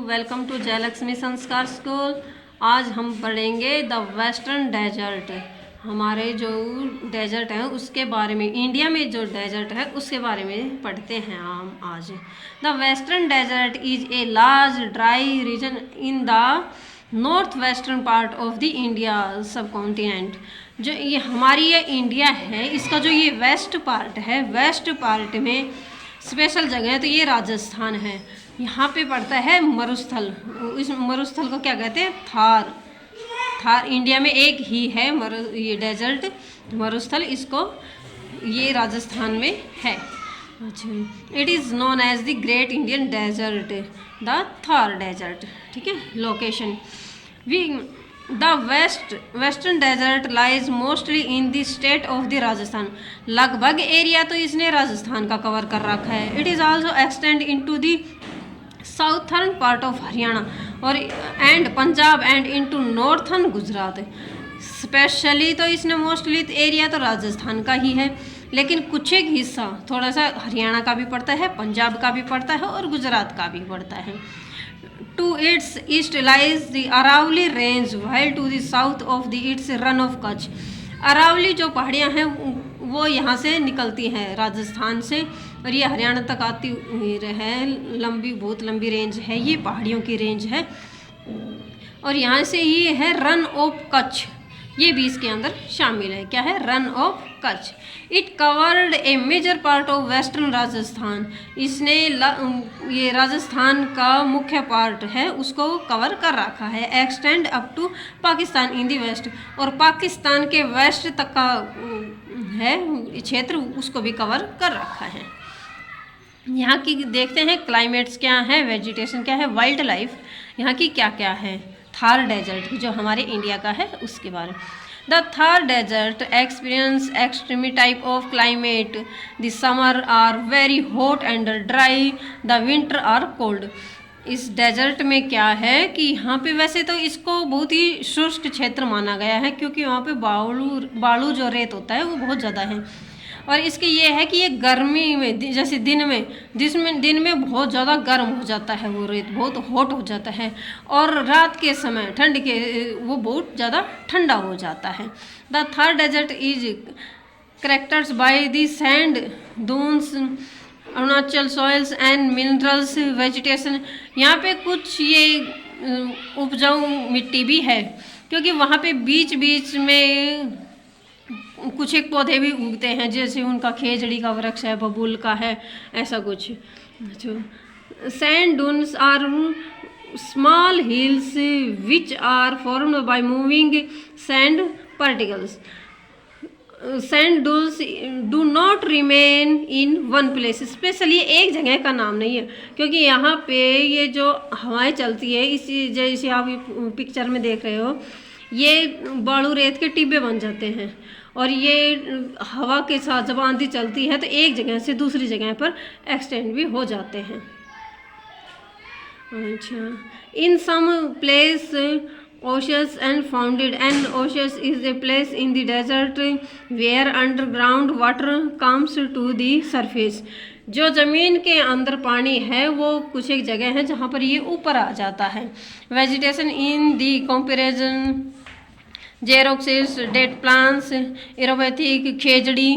Welcome to Jayalakshmi संस्कार school. आज हम पढ़ेंगे द वेस्टर्न डेजर्ट। हमारे जो डेजर्ट है उसके बारे में, इंडिया में जो डेजर्ट है उसके बारे में पढ़ते हैं हम आज। The western desert is a large dry region in the north western part of the India subcontinent. जो ये हमारी ये इंडिया है, इसका जो ये वेस्ट पार्ट है, वेस्ट पार्ट में स्पेशल जगह है तो ये राजस्थान है। यहाँ पे पड़ता है मरुस्थल। इस मरुस्थल को क्या कहते हैं? थार। थार इंडिया में एक ही है ये डेजर्ट मरुस्थल, इसको ये राजस्थान में है। अच्छा, it is known as the great Indian desert, the Thar desert. ठीक है, location the western desert lies mostly in the state of the Rajasthan. लगभग एरिया तो इसने राजस्थान का कवर कर रखा है। It is also extend into the southern part of Haryana और and Punjab and into northern Gujarat. Specially तो इसने मोस्टली एरिया तो राजस्थान का ही है, लेकिन कुछ एक हिस्सा थोड़ा सा हरियाणा का भी पड़ता है, पंजाब का भी पड़ता है और गुजरात का भी पड़ता है। To its east lies the Aravalli range while to the south of the its Rann of Kutch. Aravalli जो पहाड़ियाँ हैं वो यहाँ से निकलती हैं राजस्थान से और ये हरियाणा तक आती है। लंबी, बहुत लंबी रेंज है, ये पहाड़ियों की रेंज है। और यहाँ से ये है रन ऑफ कच्छ, ये भी इसके अंदर शामिल है। क्या है? Rann of Kutch. It covered a major part of western Rajasthan. इसने ये राजस्थान का मुख्य पार्ट है उसको कवर कर रखा है। Extend up to Pakistan in the west, और पाकिस्तान के वेस्ट तक का है क्षेत्र, उसको भी कवर कर रखा है। यहाँ की देखते हैं क्लाइमेट्स क्या है, वेजिटेशन क्या है, वाइल्ड लाइफ यहाँ की क्या क्या है। थार डेजर्ट जो हमारे इंडिया का है उसके बारे में। The Thar desert experience extremely type of climate. The summer are very hot and dry, the winter are cold. इस डेजर्ट में क्या है कि यहाँ पे वैसे तो इसको बहुत ही शुष्क क्षेत्र माना गया है, क्योंकि वहाँ पे बालू जो रेत होता है वो बहुत ज़्यादा है। और इसके ये है कि ये गर्मी में, जैसे दिन में बहुत ज़्यादा गर्म हो जाता है, वो रेत बहुत हॉट हो जाता है, और रात के समय ठंड के वो बहुत ज़्यादा ठंडा हो जाता है। The Thar desert is characters by the sand dunes, Arunachal soils and minerals vegetation. यहाँ पे कुछ ये उपजाऊ मिट्टी भी है, क्योंकि वहाँ पे बीच बीच में कुछ एक पौधे भी उगते हैं, जैसे उनका खेजड़ी का वृक्ष है, बबूल का है, ऐसा कुछ। Sand dunes are small hills which are formed by moving sand particles. Sand dunes do not remain in one place. Specially एक जगह का नाम नहीं है, क्योंकि यहाँ पे ये जो हवाएं चलती है, इसी जैसे आप पिक्चर में देख रहे हो, ये बालू रेत के टिब्बे बन जाते हैं, और ये हवा के साथ जब आंधी चलती है तो एक जगह से दूसरी जगह पर एक्सटेंड भी हो जाते हैं। अच्छा, in some place oasis and founded, and oasis is a place in the desert where underground water comes to the surface. जो ज़मीन के अंदर पानी है वो कुछ एक जगह है जहाँ पर ये ऊपर आ जाता है। वेजिटेशन इन दी कंपेरिजन जेरोक्सिस, डेट प्लांट्स, एरोपैथिक, खेजड़ी,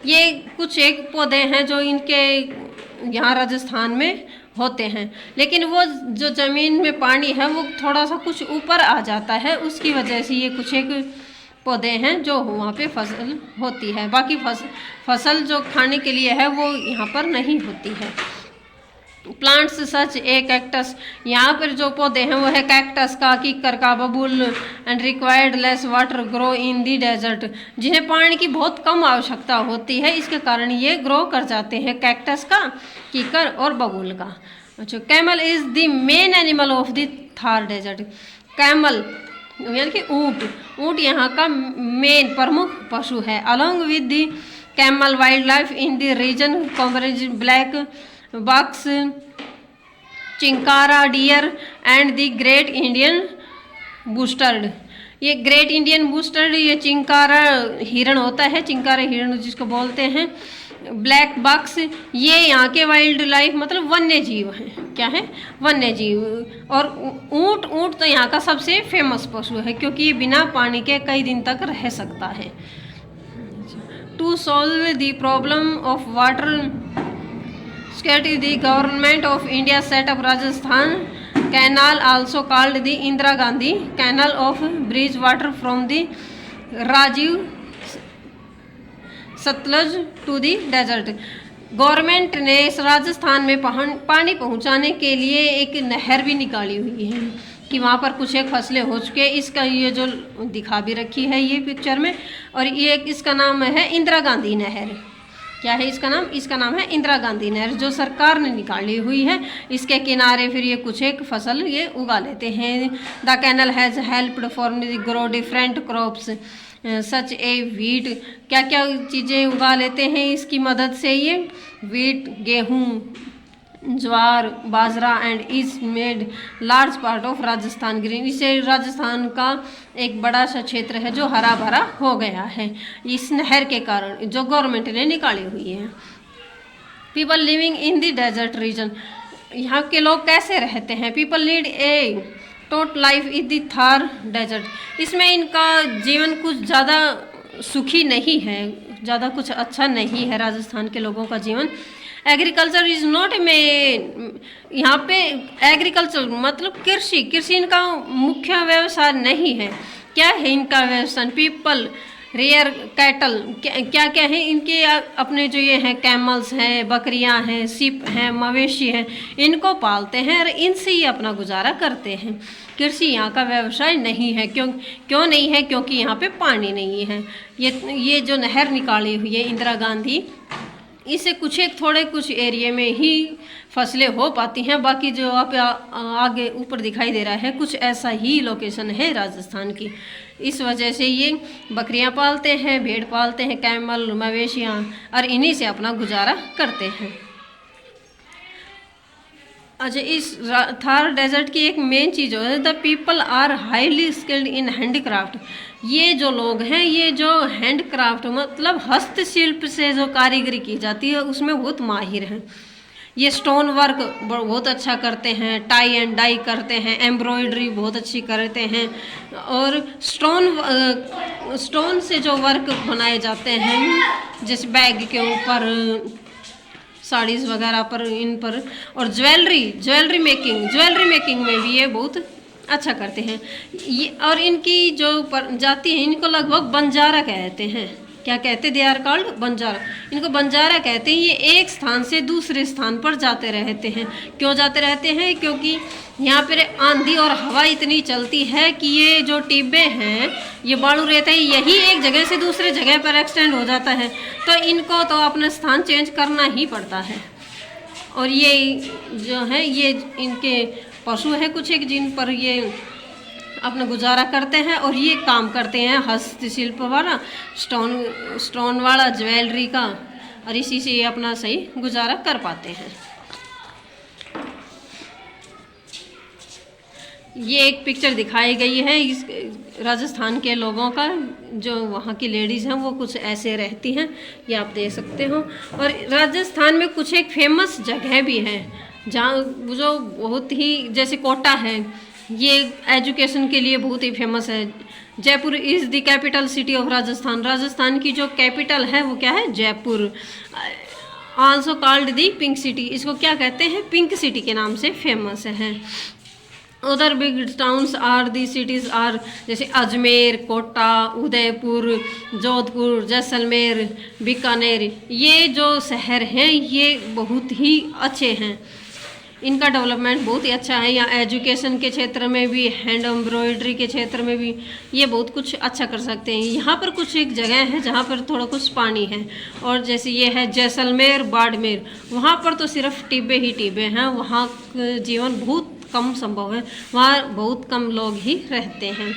ये कुछ एक पौधे हैं जो इनके यहाँ राजस्थान में होते हैं, लेकिन वो जो ज़मीन में पानी है वो थोड़ा सा कुछ ऊपर आ जाता है, उसकी वजह से ये कुछ एक पौधे हैं जो वहाँ पे फसल होती है। बाकी फसल जो खाने के लिए है वो यहाँ पर नहीं होती है। प्लांट्स सच ए कैक्टस, यहाँ पर जो पौधे हैं वो है कैक्टस का, कीकर का, बबूल, and required less water grow in the desert, जिन्हें पानी की बहुत कम आवश्यकता होती है, इसके कारण ये ग्रो कर जाते हैं, कैक्टस का, कीकर और बबूल का। अच्छा, camel is the main animal of the Thar desert. Camel यानी कि ऊँट यहाँ का मेन प्रमुख पशु है। Along with the camel wildlife in the region coverage black bucks, chinkara deer and the great Indian bustard. ये ग्रेट इंडियन बूस्टर्ड, ये चिंकारा हिरण होता है, चिंकारा हिरण जिसको बोलते हैं, ब्लैक बक्स, ये यहाँ के वाइल्ड लाइफ मतलब वन्य जीव हैं। क्या है? वन्य जीव। और ऊँट, ऊँट तो यहाँ का सबसे फेमस पशु है क्योंकि ये बिना पानी के कई दिन तक रह सकता है। To solve the problem of water scarcity the government of India set up Rajasthan canal, also called the Indira Gandhi canal of bridge water from the river Sutlej to the desert. Government ने राजस्थान में पानी पहुंचाने के लिए एक नहर भी निकाली हुई है कि वहाँ पर कुछ एक फसलें हो चुके। इसका ये जो दिखा भी रखी है ये पिक्चर में, और ये इसका नाम है इंदिरा गांधी नहर। क्या है इसका नाम? इसका नाम है इंदिरा गांधी नहर, जो सरकार ने निकाली हुई है। इसके किनारे फिर ये कुछ एक फसल ये उगा लेते हैं। The canal has helped for grow different crops such a wheat. क्या क्या चीज़ें उगा लेते हैं इसकी मदद से? ये वीट, गेहूँ, jowar, bajra and is made large part of Rajasthan green. इससे राजस्थान का एक बड़ा सा क्षेत्र है जो हरा भरा हो गया है इस नहर के कारण जो गवर्नमेंट ने निकाली हुई है। People living in the desert region, यहाँ के लोग कैसे रहते हैं? People lead a tough life in the Thar desert. इसमें इनका जीवन कुछ ज़्यादा सुखी नहीं है, ज़्यादा कुछ अच्छा नहीं है राजस्थान के लोगों का जीवन। एग्रीकल्चर इज नॉट में, यहाँ पे एग्रीकल्चर मतलब कृषि, कृषि इनका मुख्य व्यवसाय नहीं है। क्या है इनका व्यवसाय? पीपल रेयर कैटल, क्या क्या है इनके अपने जो ये हैं कैमल्स हैं, बकरियां हैं, सिप हैं, मवेशी हैं, इनको पालते हैं और इनसे ही अपना गुजारा करते हैं। कृषि यहाँ का व्यवसाय नहीं है। क्यों नहीं है? क्योंकि यहाँ पे पानी नहीं है। ये जो नहर निकाली हुई है इंदिरा गांधी, इससे कुछ एक थोड़े कुछ एरिया में ही फसलें हो पाती हैं। बाकी जो आप आगे ऊपर दिखाई दे रहा है कुछ ऐसा ही लोकेशन है राजस्थान की। इस वजह से ये बकरियां पालते हैं, भेड़ पालते हैं, कैमल, मवेशियां, और इन्हीं से अपना गुजारा करते हैं। अच्छा, इस थार डेजर्ट की एक मेन चीज़ है the people are highly skilled in handicraft. ये जो लोग हैं ये जो हैंडक्राफ्ट मतलब हस्तशिल्प से जो कारीगरी की जाती है उसमें बहुत माहिर हैं। ये स्टोन वर्क बहुत अच्छा करते हैं, टाई एंड डाई करते हैं, एम्ब्रॉयडरी बहुत अच्छी करते हैं, और स्टोन से जो वर्क बनाए जाते हैं जैसे बैग के ऊपर, साड़ीज़ वगैरह पर, इन पर, और ज्वेलरी मेकिंग में भी ये बहुत अच्छा करते हैं। ये और इनकी जो जाति है इनको लगभग बंजारा कहते हैं। क्या कहते? They are called Banjara. इनको बंजारा कहते हैं। ये एक स्थान से दूसरे स्थान पर जाते रहते हैं। क्यों जाते रहते हैं? क्योंकि यहाँ पर आंधी और हवा इतनी चलती है कि ये जो टिब्बे हैं, ये बालू रहता है, यही एक जगह से दूसरे जगह पर एक्सटेंड हो जाता है, तो इनको तो अपना स्थान चेंज करना ही पड़ता है। और ये जो है ये इनके पशु है कुछ एक जिन पर ये अपना गुजारा करते हैं, और ये काम करते हैं हस्तशिल्प वाला, स्टोन वाला, ज्वेलरी का, और इसी से ये अपना सही गुजारा कर पाते हैं। ये एक पिक्चर दिखाई गई है इस राजस्थान के लोगों का, जो वहाँ की लेडीज़ हैं वो कुछ ऐसे रहती हैं, ये आप देख सकते हो। और राजस्थान में कुछ एक फेमस जगह भी है जहाँ जो बहुत ही, जैसे कोटा है, ये एजुकेशन के लिए बहुत ही फेमस है। Jaipur is the capital city of Rajasthan. Rajasthan की जो कैपिटल है वो क्या है? Jaipur. Also called the pink city, इसको क्या कहते हैं? पिंक सिटी के नाम से फेमस है। उधर big towns are the cities are जैसे अजमेर, कोटा, उदयपुर, जोधपुर, जैसलमेर, बीकानेर। ये जो शहर हैं ये बहुत ही अच्छे हैं, इनका डेवलपमेंट बहुत ही अच्छा है। यहाँ एजुकेशन के क्षेत्र में भी, हैंड एम्ब्रॉयडरी के क्षेत्र में भी ये बहुत कुछ अच्छा कर सकते हैं। यहाँ पर कुछ एक जगह है जहाँ पर थोड़ा कुछ पानी है, और जैसे ये है जैसलमेर, बाड़मेर, वहाँ पर तो सिर्फ टिब्बे ही टिब्बे हैं, वहाँ जीवन बहुत कम संभव है, वहाँ बहुत कम लोग ही रहते हैं।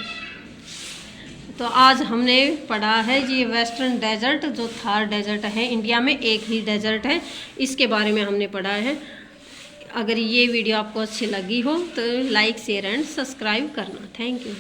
तो आज हमने पढ़ा है ये वेस्टर्न डेजर्ट जो थार डेजर्ट है, इंडिया में एक ही डेजर्ट है, इसके बारे में हमने पढ़ा है। अगर ये वीडियो आपको अच्छी लगी हो तो लाइक, शेयर एंड सब्सक्राइब करना। Thank you.